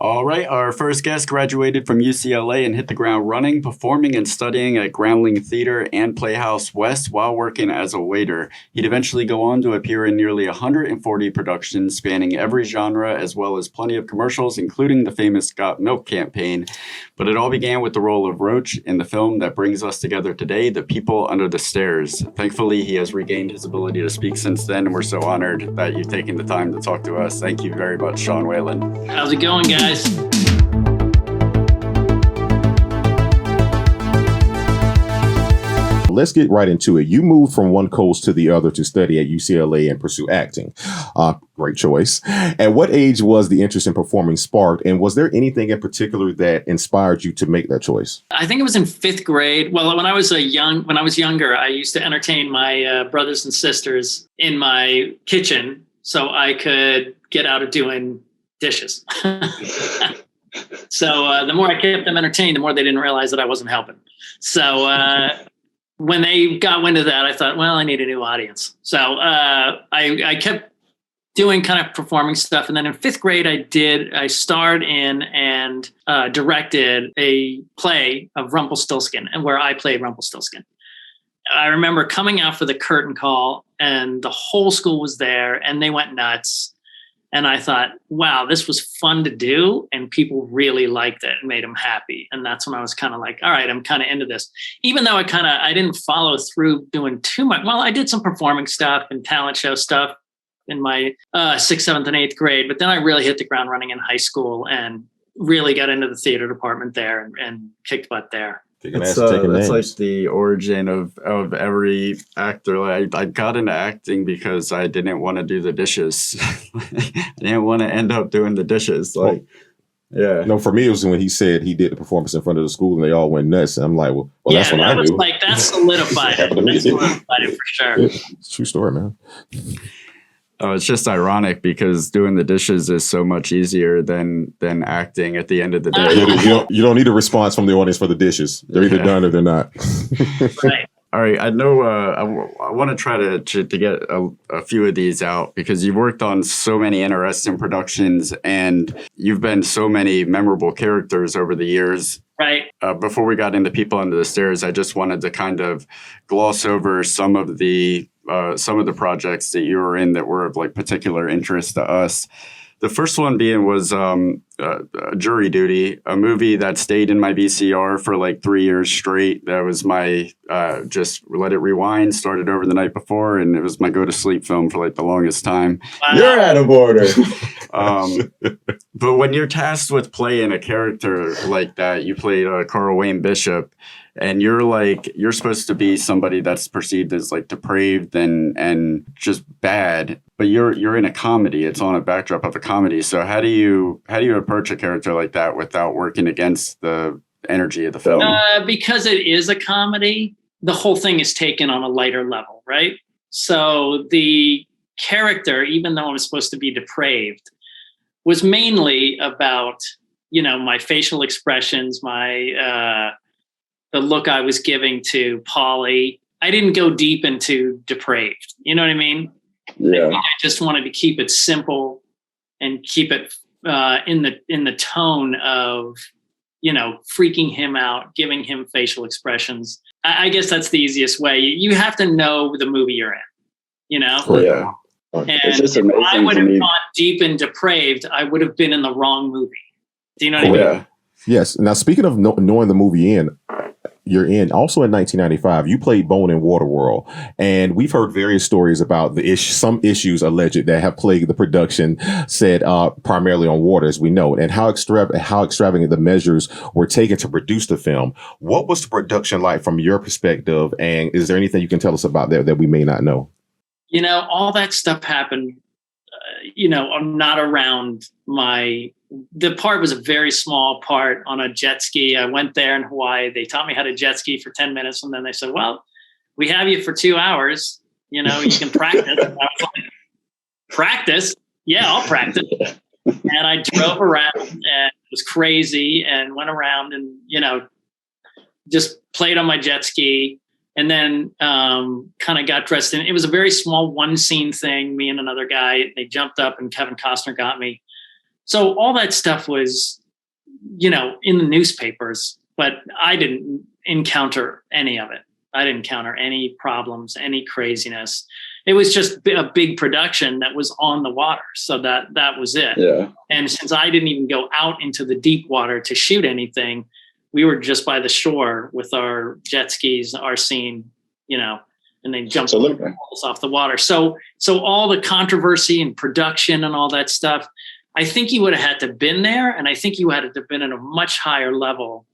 All right, our first guest graduated from UCLA and hit the ground running, performing and studying at Groundling Theater and Playhouse West while working as a waiter. He'd eventually go on to appear in nearly 140 productions spanning every genre, as well as plenty of commercials, including the famous Got Milk campaign. But it all began with the role of Roach in the film that brings us together today, The People Under the Stairs. Thankfully, he has regained his ability to speak since then, and we're so honored that you've taken the time to talk to us. Thank you very much, Sean Whalen. How's it going, guys? Let's get right into it. You moved from one coast to the other to study at UCLA and pursue acting. Great choice. At what age was the interest in performing sparked? And was there anything in particular that inspired you to make that choice? I think it was in fifth grade. Well, when I was younger, I used to entertain my brothers and sisters in my kitchen so I could get out of doing dishes. So the more I kept them entertained, the more they didn't realize that I wasn't helping. So when they got wind of that, I thought, well, I need a new audience. So I kept doing kind of performing stuff. And then in fifth grade, I starred in and directed a play of Rumpelstiltskin, and where I played Rumpelstiltskin. I remember coming out for the curtain call, and the whole school was there, and they went nuts. And I thought, wow, this was fun to do. And people really liked it and made them happy. And that's when I was kind of like, all right, I'm kind of into this. Even though I didn't follow through doing too much. Well, I did some performing stuff and talent show stuff in my 6th, 7th, and 8th grade. But then I really hit the ground running in high school and really got into the theater department there and kicked butt there. That's like the origin of every actor. Like, I got into acting because I didn't want to do the dishes. I didn't want to end up doing the dishes. Yeah. No, for me, it was when he said he did the performance in front of the school and they all went nuts. And I'm like, well, yeah, that's what I do. That solidified it. That solidified it for sure. Yeah, it's a true story, man. Oh, it's just ironic because doing the dishes is so much easier than acting at the end of the day. You don't need a response from the audience for the dishes. They're either done or they're not. Right. All right. I know I want to try to get a few of these out because you've worked on so many interesting productions and you've been so many memorable characters over the years. Right. Before we got into People Under the Stairs, I just wanted to kind of gloss over some of the projects that you were in that were of like particular interest to us. The first one was Jury Duty, a movie that stayed in my VCR for like 3 years straight. That was my just let it rewind, started over the night before, and it was my go to sleep film for like the longest time. Wow. You're out of order. But when you're tasked with playing a character like that, you played Carl Wayne Bishop. And you're supposed to be somebody that's perceived as like depraved and just bad, but you're in a comedy. It's on a backdrop of a comedy. So how do you approach a character like that without working against the energy of the film? Because it is a comedy, the whole thing is taken on a lighter level, right? So the character, even though I'm supposed to be depraved, was mainly about, my facial expressions, the look I was giving to Polly. I didn't go deep into depraved. You know what I mean? Yeah. I just wanted to keep it simple and keep it in the tone of, freaking him out, giving him facial expressions. I guess that's the easiest way. You have to know the movie you're in, Yeah. And if I would have gone deep and depraved, I would have been in the wrong movie. Do you know what I mean? Yeah. Yes. Now, speaking of knowing the movie you're in, also in 1995, you played Bone in Waterworld. And we've heard various stories about some issues alleged that have plagued the production, said primarily on water, as we know, and how extravagant the measures were taken to produce the film. What was the production like from your perspective? And is there anything you can tell us about that we may not know? All that stuff happened, I'm not around the part was a very small part on a jet ski. I went there in Hawaii. They taught me how to jet ski for 10 minutes. And then they said, well, we have you for 2 hours. You can practice. And I was like, practice? Yeah, I'll practice. And I drove around and it was crazy and went around and, just played on my jet ski. And then kind of got dressed in. It was a very small one scene thing. Me and another guy, they jumped up and Kevin Costner got me. So all that stuff was, in the newspapers, but I didn't encounter any of it. I didn't encounter any problems, any craziness. It was just a big production that was on the water. So that was it. Yeah. And since I didn't even go out into the deep water to shoot anything, we were just by the shore with our jet skis, our scene, and they jumped off the water. So all the controversy and production and all that stuff, I think you would have had to been there. And I think you had to have been at a much higher level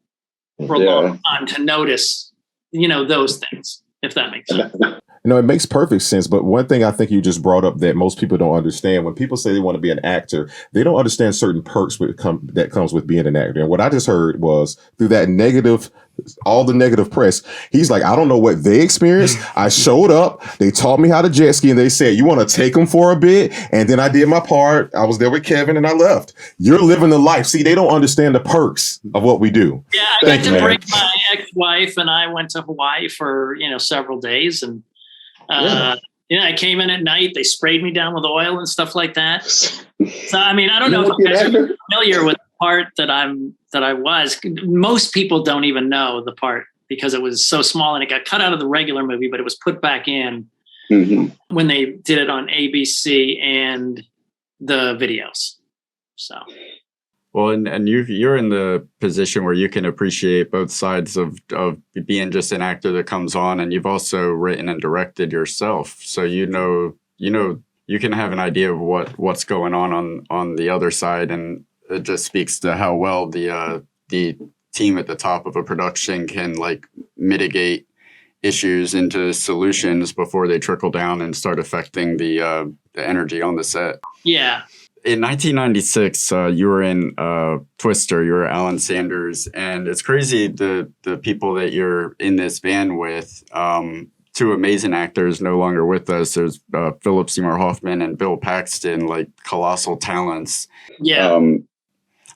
for a long time to notice, those things, if that makes sense. It makes perfect sense. But one thing I think you just brought up that most people don't understand, when people say they want to be an actor, they don't understand certain perks that comes with being an actor. And what I just heard was through that all the negative press, he's like, I don't know what they experienced. I showed up, they taught me how to jet ski, and they said, you want to take them for a bit? And then I did my part. I was there with Kevin and I left. You're living the life. See, they don't understand the perks of what we do. Yeah, I got to break my ex-wife, and I went to Hawaii for, several days. And I came in at night. They sprayed me down with oil and stuff like that. So, I don't know if you guys are familiar with the part that I was. Most people don't even know the part because it was so small and it got cut out of the regular movie, but it was put back in when they did it on ABC and the videos. So. Well, and you're in the position where you can appreciate both sides of being just an actor that comes on, and you've also written and directed yourself, so you can have an idea of what's going on the other side, and it just speaks to how well the team at the top of a production can mitigate issues into solutions before they trickle down and start affecting the energy on the set. Yeah. In 1996, you were in Twister. You were Alan Sanders, and it's crazy the people that you're in this van with. Two amazing actors no longer with us. There's Philip Seymour Hoffman and Bill Paxton, colossal talents. Yeah.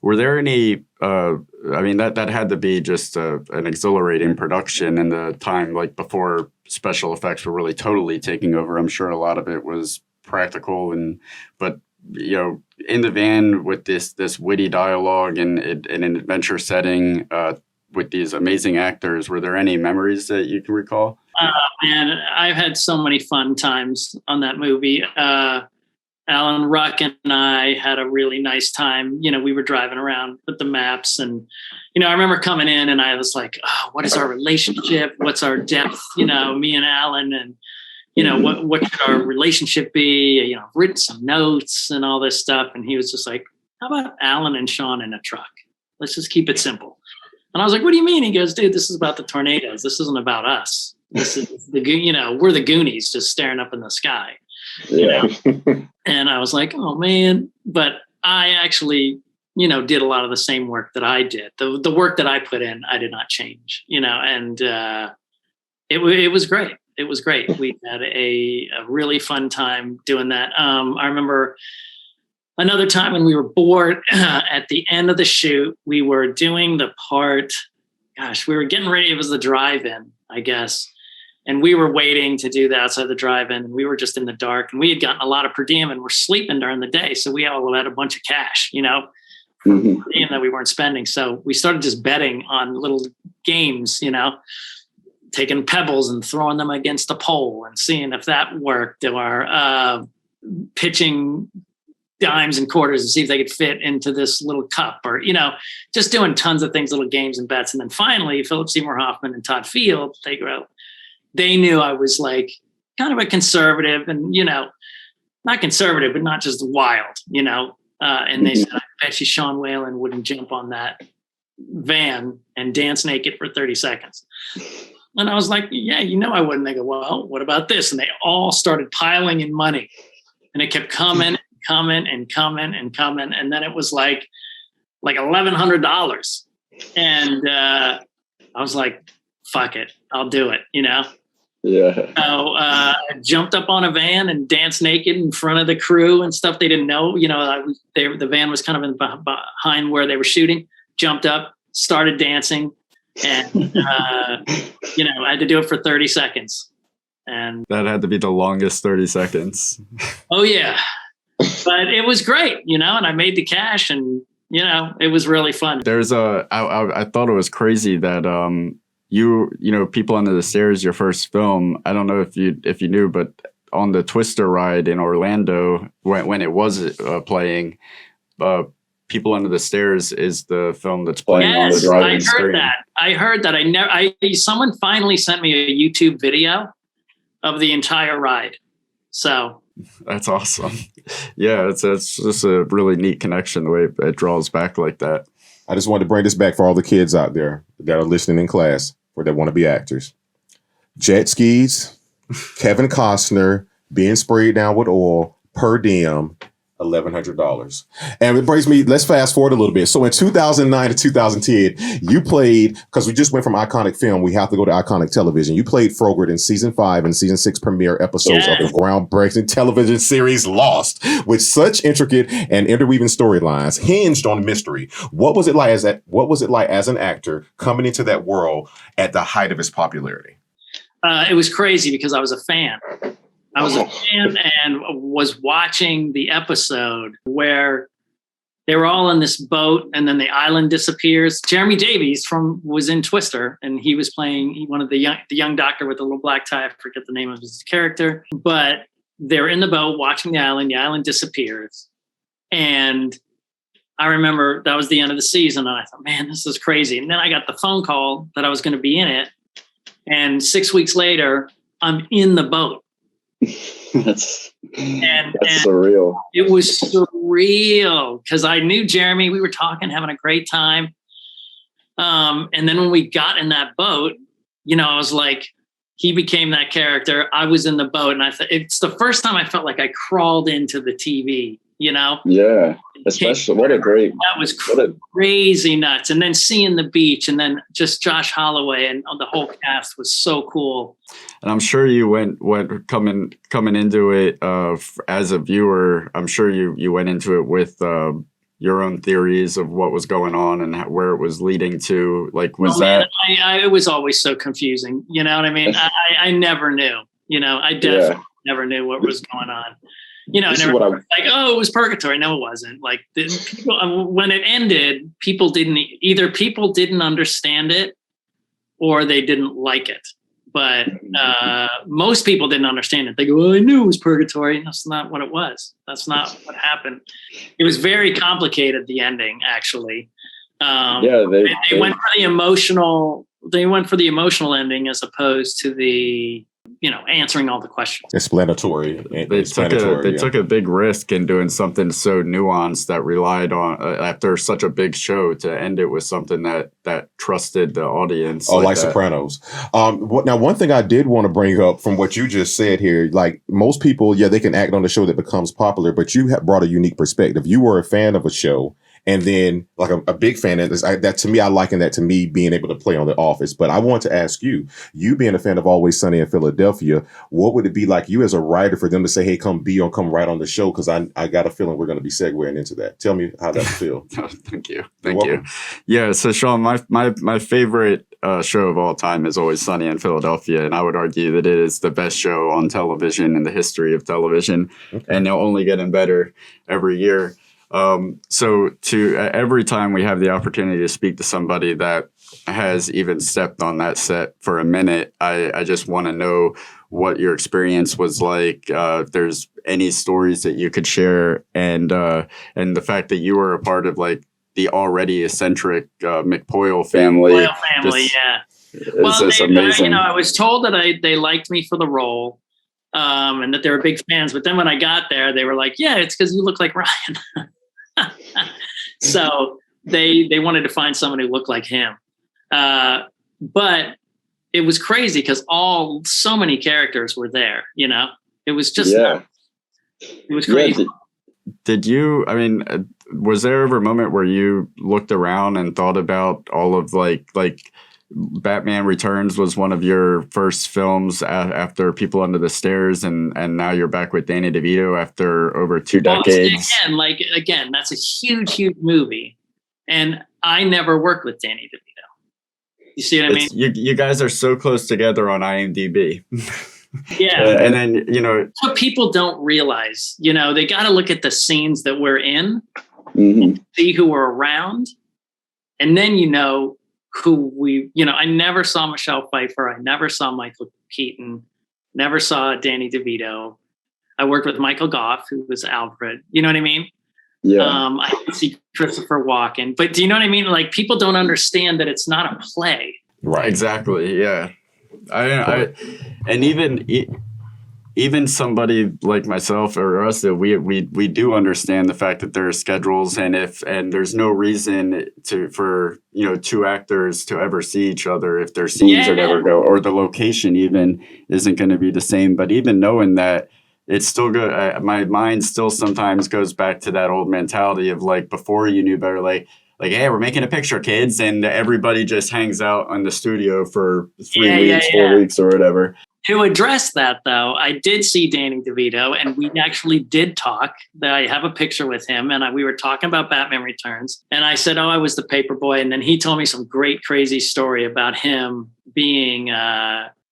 Were there any? That had to be just an exhilarating production in the time before special effects were really totally taking over. I'm sure a lot of it was practical, but in the van with this witty dialogue and in an adventure setting with these amazing actors, were there any memories that you can recall? Man, I've had so many fun times on that movie. Alan Ruck and I had a really nice time. We were driving around with the maps, and I remember coming in and I was like, oh, what is our relationship? What's our depth? Me and Alan, and what should our relationship be? I've written some notes and all this stuff. And he was just like, how about Alan and Sean in a truck? Let's just keep it simple. And I was like, what do you mean? He goes, dude, this is about the tornadoes. This isn't about us. This is we're the Goonies just staring up in the sky. Yeah. And I was like, oh man. But I actually, did a lot of the same work that I did. The work that I put in, I did not change, and it was great. It was great. We had a really fun time doing that. I remember another time when we were bored at the end of the shoot, we were doing the part, we were getting ready. It was the drive-in, I guess. And we were waiting to do that outside the drive-in. And we were just in the dark, and we had gotten a lot of per diem and we're sleeping during the day. So we all had a bunch of cash, per diem that we weren't spending. So we started just betting on little games, taking pebbles and throwing them against a pole and seeing if that worked, or pitching dimes and quarters and see if they could fit into this little cup, or, just doing tons of things, little games and bets. And then finally, Philip Seymour Hoffman and Todd Field, they knew I was kind of a conservative and, not conservative, but not just wild, and they said, I bet you Sean Whalen wouldn't jump on that van and dance naked for 30 seconds. And I was like, yeah, I wouldn't. They go, well, what about this? And they all started piling in money, and it kept coming, and coming. And then it was like $1,100. And I was like, fuck it, I'll do it, Yeah. So I jumped up on a van and danced naked in front of the crew and stuff. They didn't know, the van was kind of behind where they were shooting. Jumped up, started dancing. And, I had to do it for 30 seconds. And that had to be the longest 30 seconds. Oh, yeah. but it was great, and I made the cash, and it was really fun. There's I thought it was crazy that People Under the Stairs, your first film. I don't know if you knew, but on the Twister ride in Orlando when it was playing, People Under the Stairs is the film that's playing on the driving screen. I heard that. Someone finally sent me a YouTube video of the entire ride. So that's awesome. Yeah, it's just a really neat connection the way it draws back like that. I just wanted to bring this back for all the kids out there that are listening in class or that want to be actors. Jet skis, Kevin Costner being sprayed down with oil, per diem, $1,100. And it brings me, let's fast forward a little bit. So in 2009 to 2010, you played, because we just went from iconic film, we have to go to iconic television. You played Frogurt in season 5 and season 6 premiere episodes of the groundbreaking television series Lost, with such intricate and interweaving storylines hinged on mystery. What was it like as an actor coming into that world at the height of its popularity? It was crazy because I was a fan. I was a fan and was watching the episode where they were all on this boat and then the island disappears. Jeremy Davies was in Twister, and he was playing one of the young doctor with the little black tie. I forget the name of his character, but they're in the boat watching the island disappears. And I remember that was the end of the season, and I thought, man, this is crazy. And then I got the phone call that I was going to be in it. And 6 weeks later, I'm in the boat. That's surreal. It was surreal because I knew Jeremy. We were talking, having a great time. And then when we got in that boat, I was like, he became that character. I was in the boat, and it's the first time I felt like I crawled into the TV. Yeah, especially that was crazy nuts. And then seeing the beach, and then just Josh Holloway and the whole cast was so cool. And I'm sure you went coming into it as a viewer. I'm sure you went into it with your own theories of what was going on and where it was leading to. Like, it was always so confusing. You know what I mean? I never knew. I definitely never knew what was going on. It was purgatory. No, it wasn't. Like, when it ended, people didn't understand it or they didn't like it. But most people didn't understand it. They go, I knew it was purgatory. That's not what it was. That's not what happened. It was very complicated, the ending, actually. They went for the emotional. They went for the emotional ending as opposed to the answering all the questions. Explanatory. They took a big risk in doing something so nuanced that relied on after such a big show to end it with something that trusted the audience. Oh, like Sopranos. Now, one thing I did want to bring up from what you just said here, like most people, they can act on a show that becomes popular, but you have brought a unique perspective. You were a fan of a show. And then, like a big fan of this, that to me, I liken that to me being able to play on The Office. But I want to ask you being a fan of Always Sunny in Philadelphia, what would it be like you as a writer for them to say, hey, come right on the show? Because I got a feeling we're going to be segueing into that. Tell me how that feels. Thank you. Yeah. So Sean, my favorite show of all time is Always Sunny in Philadelphia. And I would argue that it is the best show on television in the history of television. Okay. And they're only getting better every year. So every time we have the opportunity to speak to somebody that has even stepped on that set for a minute, I just want to know what your experience was like. If there's any stories that you could share, and the fact that you were a part of like the already eccentric McPoyle family. It's amazing. I was told that they liked me for the role. And that they were big fans. But then when I got there, they were like, yeah, it's because you look like Ryan. So they wanted to find someone who looked like him. But it was crazy because so many characters were there, it was just, it was crazy. Did you, was there ever a moment where you looked around and thought about all of like Batman Returns was one of your first films after People Under the Stairs, and now you're back with Danny DeVito after over 2 decades. Again, that's a huge movie, and I never worked with Danny DeVito. You see what I mean? You guys are so close together on IMDb. Yeah. And then, you know, what people don't realize, you know, they got to look at the scenes that we're in, see who we're around, and then, you know, who we, you know, I never saw Michelle Pfeiffer. I never saw Michael Keaton, never saw Danny DeVito. I worked with Michael Goff, who was Alfred. You know what I mean? Yeah. I didn't see Christopher Walken, but do you know what I mean? Like, people don't understand that it's not a play. Right. Exactly. Yeah. And even somebody like myself or us, that we do understand the fact that there are schedules, and there's no reason for you know, two actors to ever see each other if their scenes are never go, or the location even isn't going to be the same. But even knowing that, it's still good. My mind still sometimes goes back to that old mentality of like, before you knew better, like, hey, we're making a picture, kids, and everybody just hangs out in the studio for 3 weeks, 4 weeks, or whatever. To address that, though, I did see Danny DeVito, and we actually did talk. I have a picture with him, and we were talking about Batman Returns. And I said, I was the paper boy. And then he told me some great, crazy story about him being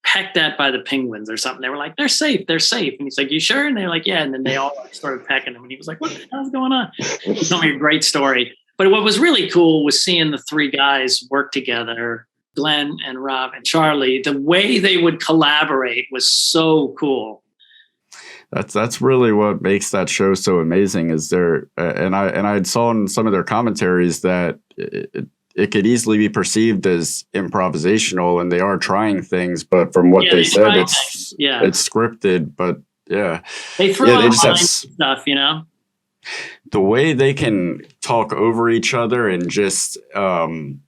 pecked at by the penguins or something. They were like, they're safe. And he's like, you sure? And they're like, yeah. And then they all started pecking him. And he was like, what the hell's going on? He told me a great story. But what was really cool was seeing the three guys work together, Glenn and Rob and Charlie. The way they would collaborate was so cool. That's really what makes that show so amazing. Is there, and I saw in some of their commentaries that it could easily be perceived as improvisational, and they are trying things, but from what they said, it's scripted. But they throw out stuff, you know. The way they can talk over each other and just escalate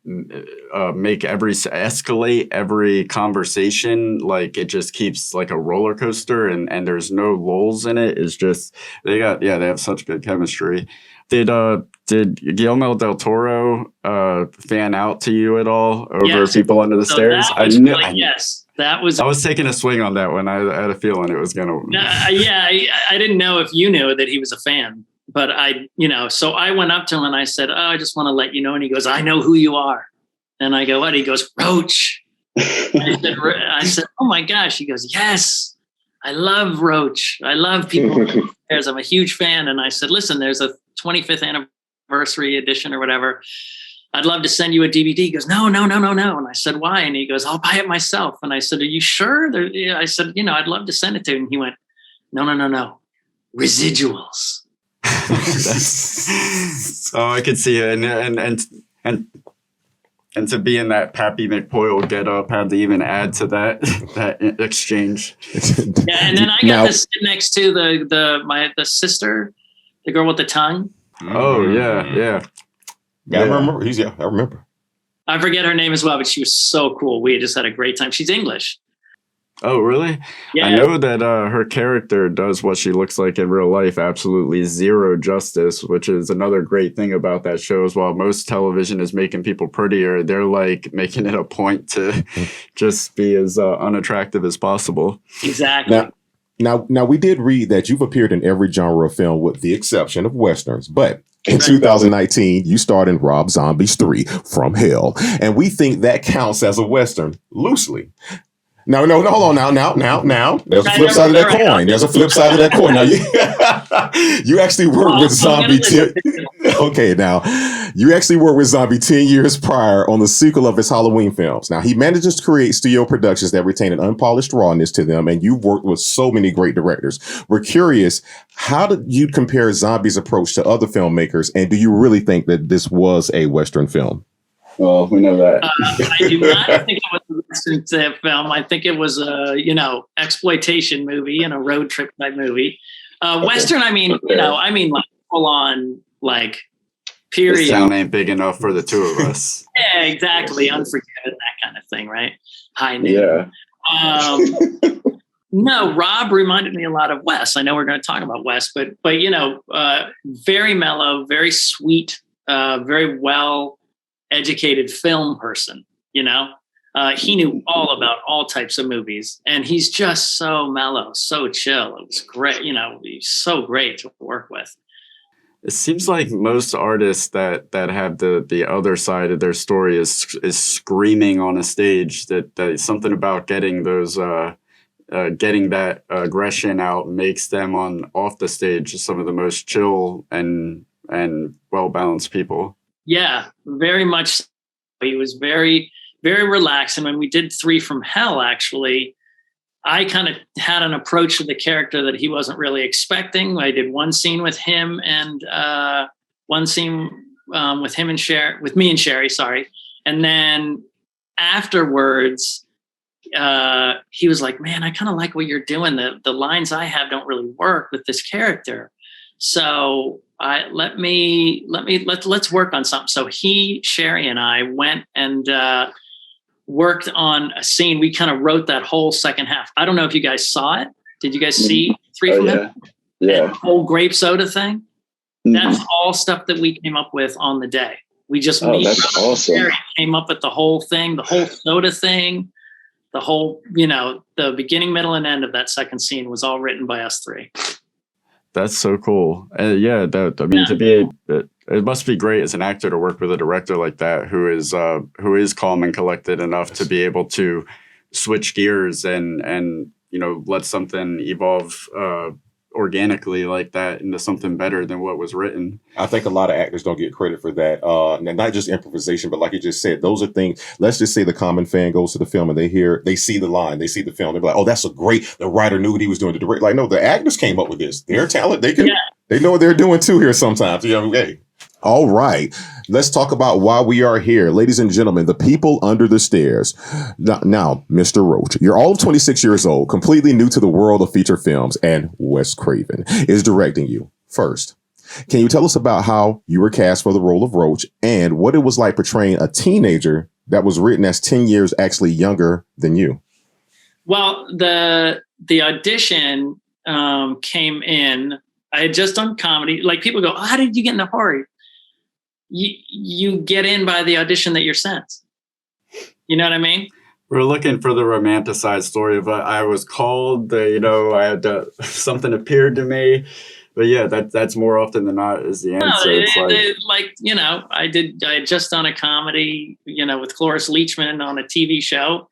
every conversation, like it just keeps like a roller coaster, and there's no lulls in it. It's just they have such good chemistry. Did Guillermo del Toro fan out to you at all over People Under the Stairs? Yes. That was. I was taking a swing on that one. I had a feeling it was gonna. I didn't know if you knew that he was a fan. But so I went up to him and I said, I just want to let you know. And he goes, I know who you are. And I go, what? He goes, Roach. I said, oh my gosh. He goes, yes, I love Roach. I love People. I'm a huge fan. And I said, listen, there's a 25th anniversary edition or whatever. I'd love to send you a DVD. He goes, no. And I said, why? And he goes, I'll buy it myself. And I said, are you sure? I said, I'd love to send it to him. And he went, no. Residuals. I could see it, and to be in that Pappy McPoyle get up, had to even add to that exchange. Yeah, and then I got to sit next to the sister, the girl with the tongue. Oh yeah. I remember. I remember. I forget her name as well, but she was so cool. We just had a great time. She's English. Oh, really? Yeah. I know that her character does what she looks like in real life absolutely zero justice, which is another great thing about that show. As while most television is making people prettier, they're like making it a point to just be as unattractive as possible. Exactly. Now, we did read that you've appeared in every genre of film with the exception of Westerns, but in 2019, you starred in Rob Zombie's 3 From Hell, and we think that counts as a Western loosely. No, hold on now. There's a flip side of that coin. There's a flip side of that coin. Now, you actually worked with Zombie. Okay, now, you actually worked with Zombie 10 years prior on the sequel of his Halloween films. Now, he manages to create studio productions that retain an unpolished rawness to them, and you've worked with so many great directors. We're curious, how did you compare Zombie's approach to other filmmakers, and do you really think that this was a Western film? Well, we know that. I do not think it was a Western film. I think it was a, exploitation movie and a road trip type movie. Western, I mean like full on, like, period. This town ain't big enough for the two of us. Yeah, exactly. Unforgiven, that kind of thing, right? High noon. Yeah. No, Rob reminded me a lot of Wes. I know we're going to talk about Wes, but very mellow, very sweet, very well educated film person. He knew all about all types of movies, and he's just so mellow, so chill. It was great. He's so great to work with. It seems like most artists that have the other side of their story is screaming on a stage that something about getting those getting that aggression out makes them on off the stage some of the most chill and well balanced people. Yeah, very much. He was very, very relaxed. And when we did 3 from Hell, actually, I kind of had an approach to the character that he wasn't really expecting. I did one scene with him and one scene with him and Sherry, with me and Sherry, sorry. And then afterwards, he was like, man, I kind of like what you're doing. The lines I have don't really work with this character. So let's work on something. So he, Sherry, and I went and worked on a scene. We kind of wrote that whole second half. I don't know if you guys saw it. Did you guys see 3 from Hell? Yeah. The whole grape soda thing. That's all stuff that we came up with on the day. We just that's awesome. Sherry came up with the whole thing, the whole soda thing, the whole, the beginning, middle, and end of that second scene was all written by us 3. That's so cool. To be it must be great as an actor to work with a director like that who is calm and collected enough to be able to switch gears and let something evolve organically like that into something better than what was written. I think a lot of actors don't get credit for that. And not just improvisation, but like you just said, those are things. Let's just say the common fan goes to the film and they see the line, they see the film, they're like, "Oh, that's the writer knew what he was doing." Like, no, the actors came up with this. Their talent, they know what they're doing too here sometimes. Hey. All right, let's talk about why we are here. Ladies and gentlemen, the people under the stairs. Now, Mr. Roach, you're all of 26 years old, completely new to the world of feature films, and Wes Craven is directing you. First, can you tell us about how you were cast for the role of Roach and what it was like portraying a teenager that was written as 10 years actually younger than you? Well, the audition came in. I had just done comedy. Like, people go, "Oh, how did you get into horror?" You get in by the audition that you're sent. You know what I mean? We're looking for the romanticized story of I was called, I had something appeared to me. But yeah, that's more often than not is the answer. I had just done a comedy, with Cloris Leachman on a TV show.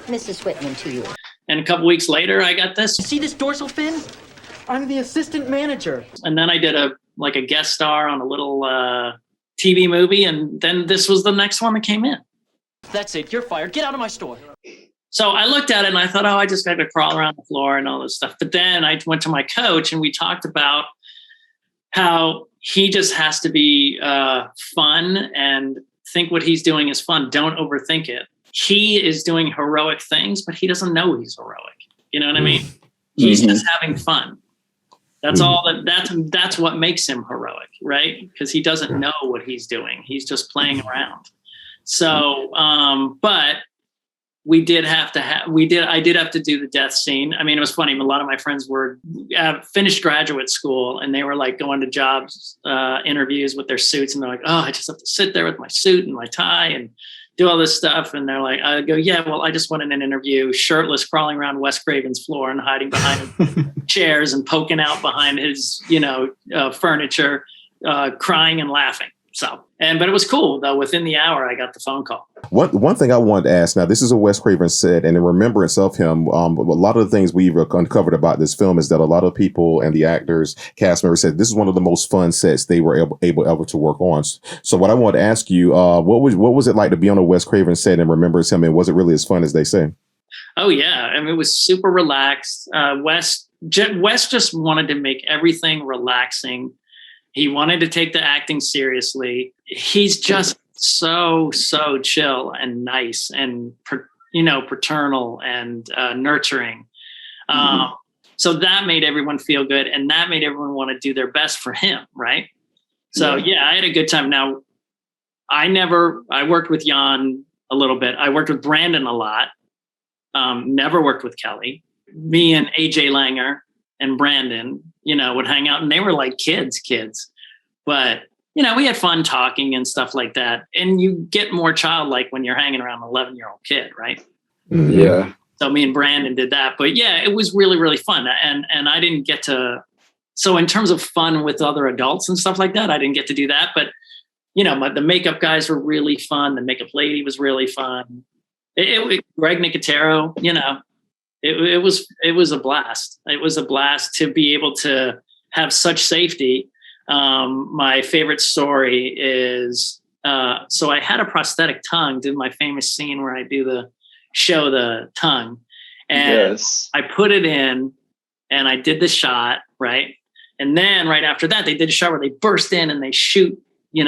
Mrs. Whitman to you. And a couple weeks later, I got this. You see this dorsal fin? I'm the assistant manager. And then I did a guest star on a little TV movie, and then this was the next one that came in. That's it. You're fired. Get out of my store. So I looked at it and I thought, I just got to crawl around the floor and all this stuff. But then I went to my coach and we talked about how he just has to be fun and think what he's doing is fun. Don't overthink it. He is doing heroic things, but he doesn't know he's heroic. You know what I mean? He's just having fun. That's all that's what makes him heroic, right? Because he doesn't know what he's doing. He's just playing around. So, but I did have to do the death scene. I mean, it was funny. A lot of my friends were finished graduate school and they were like going to jobs, interviews with their suits. And they're like, "Oh, I just have to sit there with my suit and my tie and do all this stuff." And they're like, I go, "Yeah, well, I just went in an interview shirtless, crawling around Wes Craven's floor and hiding behind chairs and poking out behind his, furniture, crying and laughing." So, but it was cool though. Within the hour, I got the phone call. One thing I wanted to ask, now this is what Wes Craven said, and in remembrance of him, a lot of the things we've uncovered about this film is that a lot of people and the actors, cast members said this is one of the most fun sets they were able ever to work on. So what I want to ask you, what was it like to be on a Wes Craven set and remembrance him, and was it really as fun as they say? Oh yeah, I mean, it was super relaxed. Wes just wanted to make everything relaxing. He wanted to take the acting seriously. He's just so chill and nice and paternal and nurturing. So that made everyone feel good, and that made everyone want to do their best for him, right? So yeah, I had a good time. Now, I worked with Jan a little bit. I worked with Brandon a lot. Never worked with Kelly. Me and AJ Langer and Brandon, would hang out, and they were like kids, but we had fun talking and stuff like that. And you get more childlike when you're hanging around an 11-year-old kid, right? Yeah. So me and Brandon did that, but yeah, it was really, really fun. And I didn't get to, so in terms of fun with other adults and stuff like that, I didn't get to do that, but the makeup guys were really fun. The makeup lady was really fun. Greg Nicotero, it was a blast. It was a blast to be able to have such safety. My favorite story is, so I had a prosthetic tongue, did my famous scene where I show the tongue, and Yes. I put it in and I did the shot, right? And then right after that, they did a shot where they burst in and they shoot, he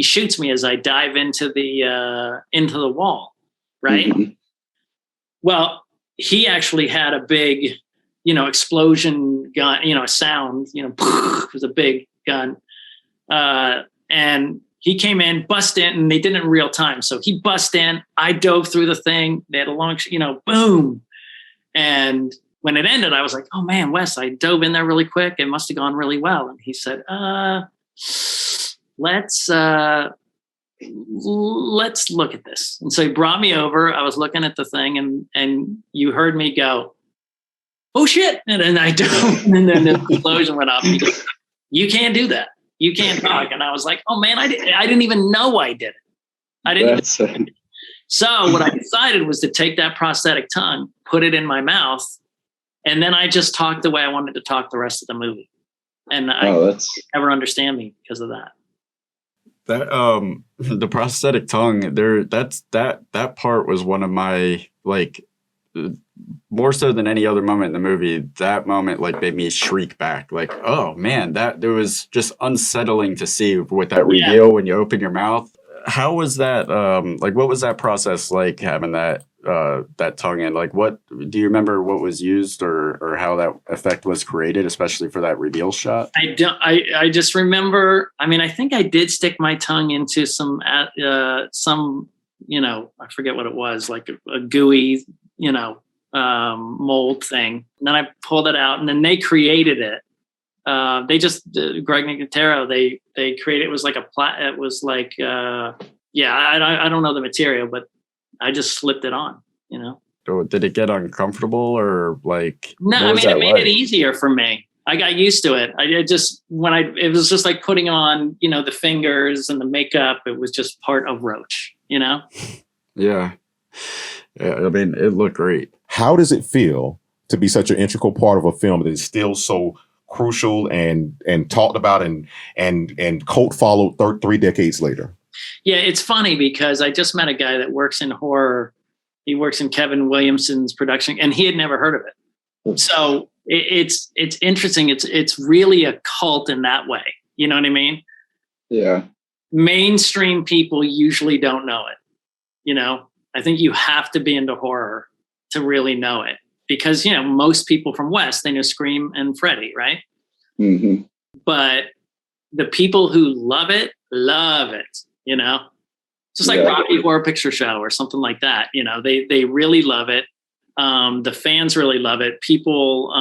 shoots me as I dive into the wall, right? Mm-hmm. Well, he actually had a big, explosion gun, a sound, it was a big gun. And he came in, bust in, and they did it in real time. So he bust in, I dove through the thing. They had a long, boom. And when it ended, I was like, oh man, Wes, I dove in there really quick. It must've gone really well. And he said, let's look at this. And so he brought me over. I was looking at the thing and you heard me go, oh shit. And then I dove, and then the explosion went off. And he goes, you can't do that. You can't talk. And I was like, oh man, I didn't even know I did it. I didn't even. So what I decided was to take that prosthetic tongue, put it in my mouth, and then I just talked the way I wanted to talk the rest of the movie. And that's never understand me because of that. That the prosthetic tongue there, that part was one of my, like, more so than any other moment in the movie, that moment like made me shriek back, like, oh man, that there was just unsettling to see with that reveal when you open your mouth. How was that, like, what was that process like, having that that tongue in? Like, what do you remember what was used or how that effect was created, especially for that reveal shot? I just remember, I mean, I think I did stick my tongue into some I forget what it was, like a gooey, mold thing. And then I pulled it out, and then they created it. They just, Greg Nicotero, they created, it was like it was like, I don't know the material, but I just slipped it on, Did it get uncomfortable or like? No, I mean, it made it easier for me. I got used to it. It was just like putting on, the fingers and the makeup. It was just part of Roach, Yeah. I mean, it looked great. How does it feel to be such an integral part of a film that is still so crucial and talked about and cult followed 3 decades later? Yeah, it's funny because I just met a guy that works in horror. He works in Kevin Williamson's production, and he had never heard of it. So it's interesting. It's really a cult in that way. You know what I mean? Yeah. Mainstream people usually don't know it. I think you have to be into horror to really know it, because most people from West, they know Scream and Freddy, right? Mm-hmm. But the people who love it, just like Rocky Horror Picture Show or something like that. They really love it. The fans really love it. People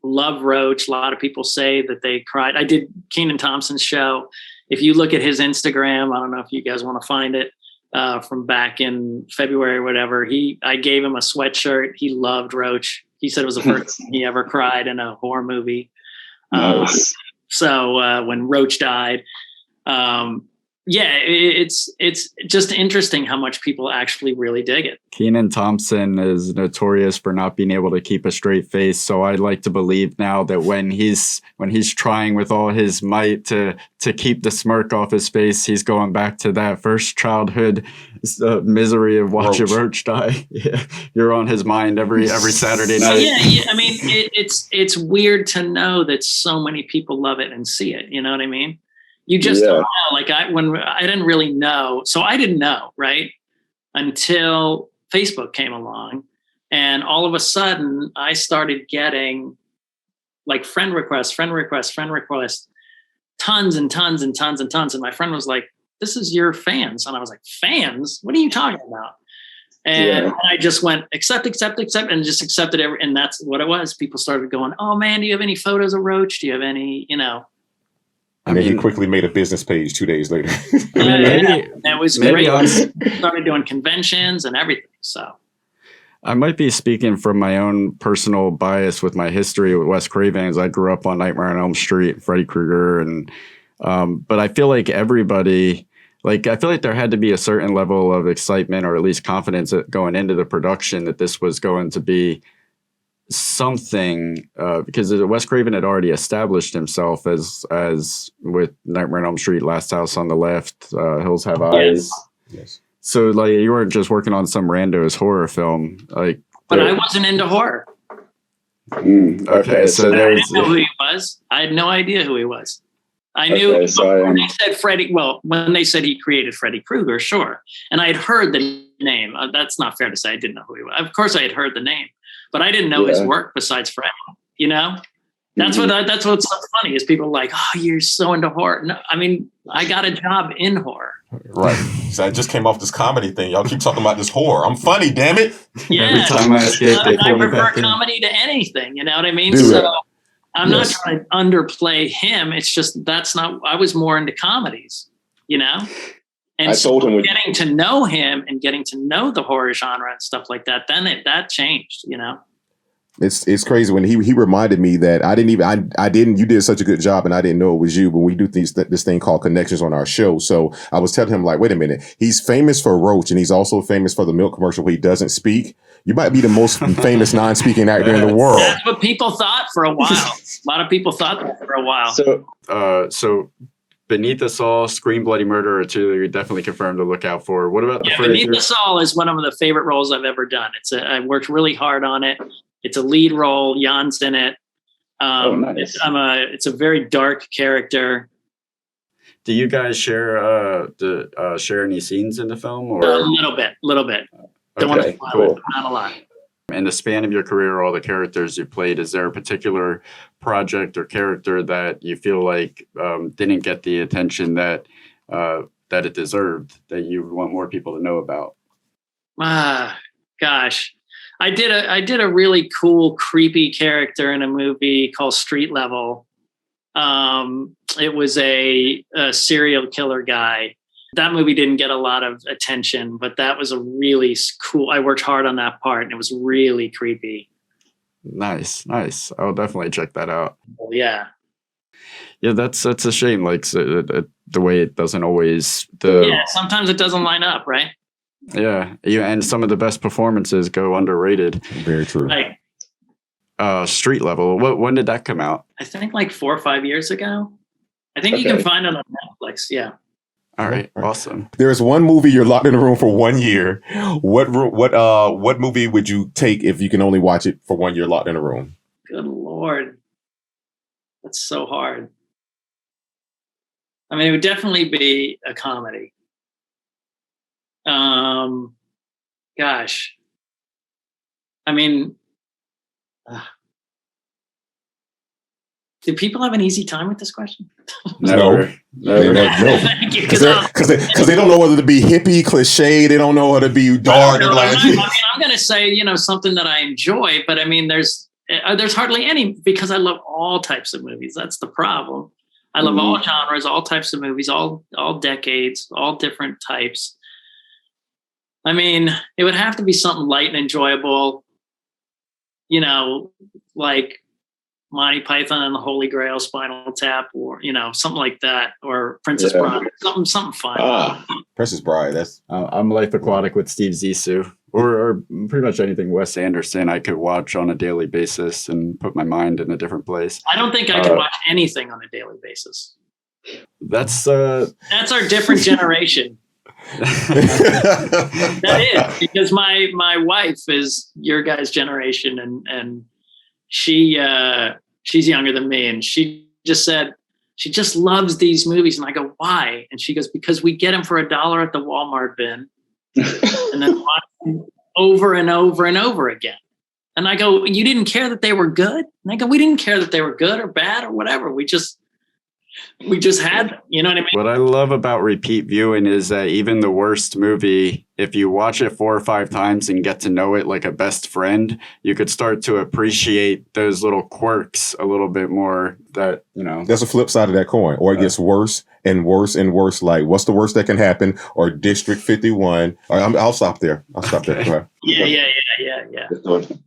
love Roach. A lot of people say that they cried. I did Kenan Thompson's show. If you look at his Instagram, I don't know if you guys want to find it, from back in February or whatever. I gave him a sweatshirt. He loved Roach. He said it was the first time he ever cried in a horror movie. Nice. So when Roach died, it's just interesting how much people actually really dig it. Kenan Thompson is notorious for not being able to keep a straight face, so I'd like to believe now that when he's trying with all his might to keep the smirk off his face, he's going back to that first childhood misery of watching Roach die. Yeah, you're on his mind every Saturday night. Yeah. I mean, it's weird to know that so many people love it and see it. You know what I mean? You just don't know. Like I didn't really know. So I didn't know, right? Until Facebook came along, and all of a sudden I started getting like friend requests, tons and tons and tons and tons. And my friend was like, this is your fans. And I was like, fans? What are you talking about? And I just went, accept, and just accepted and that's what it was. People started going, oh man, do you have any photos of Roach? Do you have any, And then he quickly made a business page 2 days later. That was great. Started doing conventions and everything. So I might be speaking from my own personal bias with my history with Wes Craven, as I grew up on Nightmare on Elm Street, Freddy Krueger, and but I feel like everybody Like, I feel like there had to be a certain level of excitement or at least confidence going into the production that this was going to be something, because Wes Craven had already established himself as with Nightmare on Elm Street, Last House on the Left, Hills Have Eyes. Yes. So, like, you weren't just working on some rando's horror film. Like, But I wasn't into horror. Okay, so I there's didn't know who he was. I had no idea who he was. I knew Okay, so, when they said Freddy. Well, when they said he created Freddy Krueger, sure. And I had heard the name. That's not fair to say I didn't know who he was. Of course, I had heard the name, but I didn't know his work besides Freddy. You know, that's that's what's so funny is people are like, oh, you're so into horror. No, I mean, I got a job in horror. Right. So I just came off this comedy thing. Y'all keep talking about this horror. I'm funny, damn it. Yeah, every time I escape, they I pull me prefer back in. comedy to anything. You know what I mean? Dude. So I'm not Yes. trying to underplay him. It's just that's not. I was more into comedies. You know. And I told him getting to know him and getting to know the horror genre and stuff like that, then that changed, you know. It's crazy when he reminded me that I didn't you did such a good job and I didn't know it was you, but we do this thing called connections on our show. So I was telling him, like, wait a minute, he's famous for Roach and he's also famous for the milk commercial where he doesn't speak. You might be the most famous non-speaking actor in the world. That's what people thought for a while. A lot of people thought that for a while. So Beneath Us All, Scream Bloody Murder are two that you definitely confirmed to look out for. What about the Beneath Us All is one of the favorite roles I've ever done. I worked really hard on it. It's a lead role. Jan's in it. Nice. It's a very dark character. Do you guys share share any scenes in the film, or A little bit. Don't want to Okay, spoil cool. it, but not a lot. in the span of your career, all the characters you played, is there a particular project or character that you feel like didn't get the attention that it deserved, that you want more people to know about? Gosh. I did a really cool, creepy character in a movie called Street Level. It was a serial killer guy. That movie didn't get a lot of attention, but that was a really cool. I worked hard on that part, and it was really creepy. Nice. I'll definitely check that out. Yeah. Yeah, that's a shame. Like the way it doesn't always. Yeah, sometimes it doesn't line up, right? Yeah, and some of the best performances go underrated. Very true. Like, Street Level. When did that come out? I think like 4 or 5 years ago. I think you can find it on Netflix. Yeah. All right, awesome. There's one movie you're locked in a room for 1 year. What movie would you take if you can only watch it for 1 year locked in a room? Good Lord. That's so hard. I mean, it would definitely be a comedy. Gosh. I mean, do people have an easy time with this question? No. Thank you. Because they don't know whether to be hippie, cliche. They don't know whether to be dark. I'm going to say, something that I enjoy, but I mean, there's hardly any, because I love all types of movies. That's the problem. I love all genres, all types of movies, all decades, all different types. I mean, it would have to be something light and enjoyable, like Monty Python and the Holy Grail, Spinal Tap, or, something like that, or Princess Bride, something fun. Princess Bride, that's... I'm Life Aquatic with Steve Zissou, or pretty much anything Wes Anderson I could watch on a daily basis and put my mind in a different place. I don't think I could watch anything on a daily basis. That's our different generation. That is, because my wife is your guys' generation, and she's younger than me, and she just said she just loves these movies, and I go, why? And she goes, because we get them for $1 at the Walmart bin, and then watch them over and over and over again. And I go, you didn't care that they were good? And I go, we didn't care that they were good or bad or whatever. We just had them. You know what I mean? What I love about repeat viewing is that even the worst movie, if you watch it 4 or 5 times and get to know it like a best friend, you could start to appreciate those little quirks a little bit more. That, That's a flip side of that coin. Or it gets worse and worse and worse. Like, what's the worst that can happen? Or District 51. I'll stop there. Go ahead. Yeah. Yeah.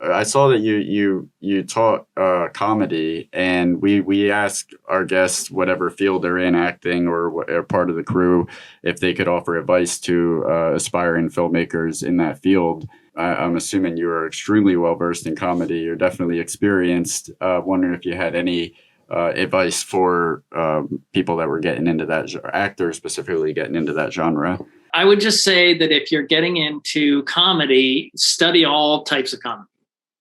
I saw that you taught comedy, and we asked our guests, whatever field they're in, acting or part of the crew, if they could offer advice to aspiring filmmakers in that field. I'm assuming you are extremely well versed in comedy. You're definitely experienced. Wondering if you had any advice for people that were getting into that, actors specifically getting into that genre. I would just say that if you're getting into comedy, study all types of comedy,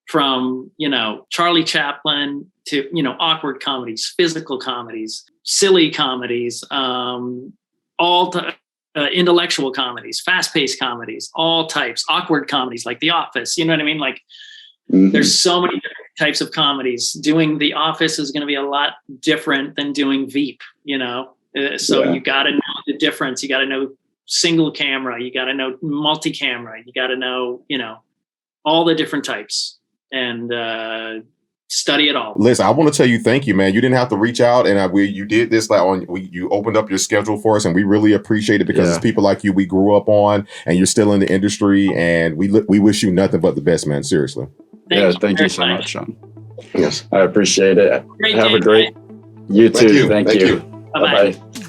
from, Charlie Chaplin to, awkward comedies, physical comedies, silly comedies, intellectual comedies, fast-paced comedies, all types, awkward comedies like The Office. You know what I mean? Like, there's so many different types of comedies. Doing The Office is going to be a lot different than doing Veep, So you got to know the difference. You got to know single camera, you got to know multi-camera, you got to know, all the different types, and study it all. Listen, I want to tell you, thank you, man. You didn't have to reach out, and you did this you opened up your schedule for us, and we really appreciate it because it's people like you we grew up on, and you're still in the industry, and we wish you nothing but the best, man. Seriously. Thank you so much, Sean. Yes. I appreciate it. Great Have day, a great. You too. Thank you. Bye-bye. Bye-bye.